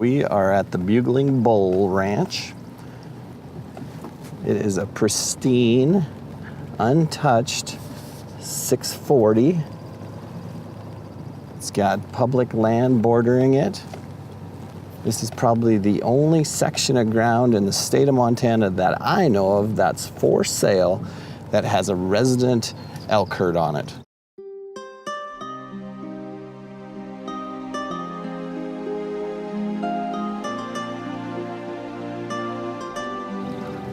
We are at the Bugling Bull Ranch. It is a pristine, untouched 640. It's got public land bordering it. This is probably the only section of ground in the state of Montana that I know of that's for sale that has a resident elk herd on it.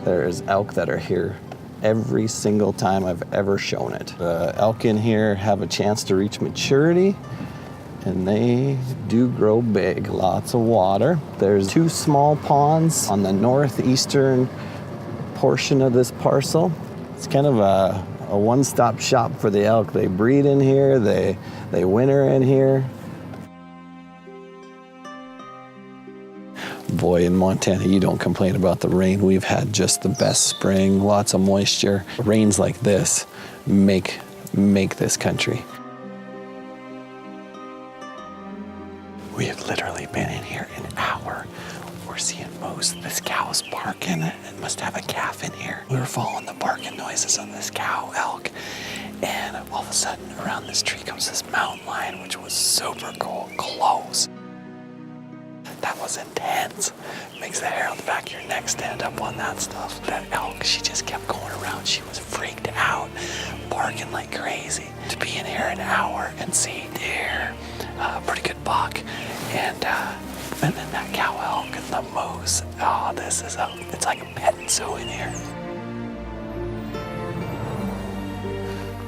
There's elk that are here every single time I've ever shown it. The elk in here have a chance to reach maturity, and they do grow big, lots of water. There's 2 small ponds on the northeastern portion of this parcel. It's kind of a one-stop shop for the elk. They breed in here, they winter in here. Boy, in Montana, you don't complain about the rain. We've had just the best spring, lots of moisture. Rains like this make this country. We have literally been in here an hour. We're seeing moose. This cow's barking. It must have a calf in here. We were following the barking noises of this cow elk, and all of a sudden, around this tree comes this mountain lion, which was super cool, close. That was intense. Makes the hair on the back of your neck stand up on that stuff. That elk, she just kept going around. She was freaked out, barking like crazy. To be in here an hour and see deer, pretty good buck, and then that cow elk and the moose. Oh, it's like a petting zoo in here.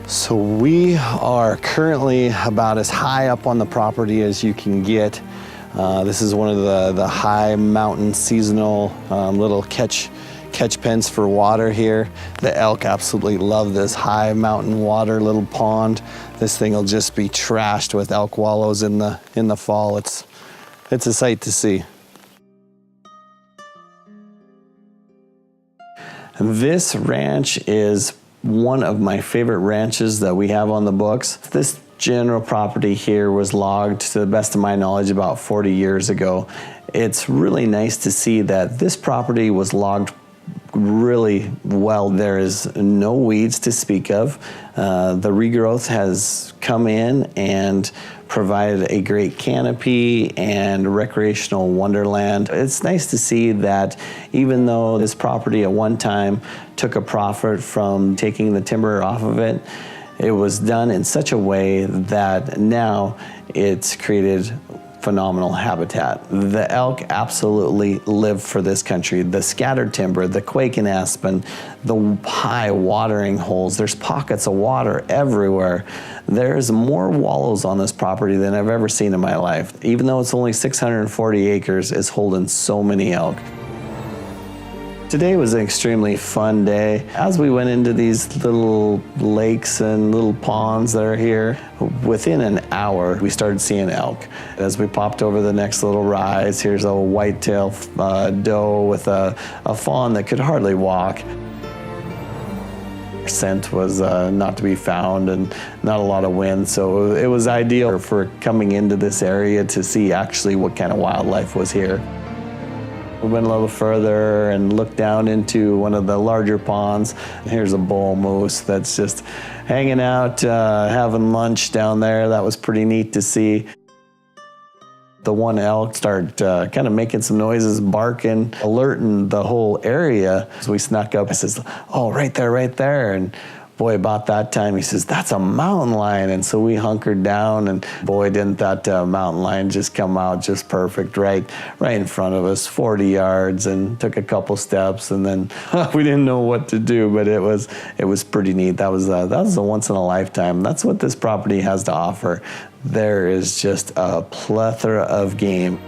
So we are currently about as high up on the property as you can get. This is one of the high mountain seasonal little catch pens for water here. The elk absolutely love this high mountain water little pond. This thing will just be trashed with elk wallows in the fall. It's a sight to see. This ranch is one of my favorite ranches that we have on the books. This general property here was logged, to the best of my knowledge, about 40 years ago. It's really nice to see that this property was logged really well. There is no weeds to speak of. The regrowth has come in and provided a great canopy and recreational wonderland. It's nice to see that even though this property at one time took a profit from taking the timber off of it, it was done in such a way that now it's created phenomenal habitat. The elk absolutely live for this country. The scattered timber, the quake and aspen, the high watering holes, there's pockets of water everywhere. There's more wallows on this property than I've ever seen in my life. Even though it's only 640 acres, it's holding so many elk. Today was an extremely fun day. As we went into these little lakes and little ponds that are here, within an hour, we started seeing elk. As we popped over the next little rise, here's a whitetail doe with a fawn that could hardly walk. Scent was not to be found and not a lot of wind, so it was ideal for coming into this area to see actually what kind of wildlife was here. We went a little further and looked down into one of the larger ponds. Here's a bull moose that's just hanging out, having lunch down there. That was pretty neat to see. The one elk started kind of making some noises, barking, alerting the whole area. So we snuck up. I says, "Oh, right there, right there." And boy, about that time, he says, "That's a mountain lion." And so we hunkered down, and boy, didn't that mountain lion just come out just perfect, right in front of us, 40 yards, and took a couple steps, and then we didn't know what to do, but it was pretty neat. That was a once in a lifetime. That's what this property has to offer. There is just a plethora of game.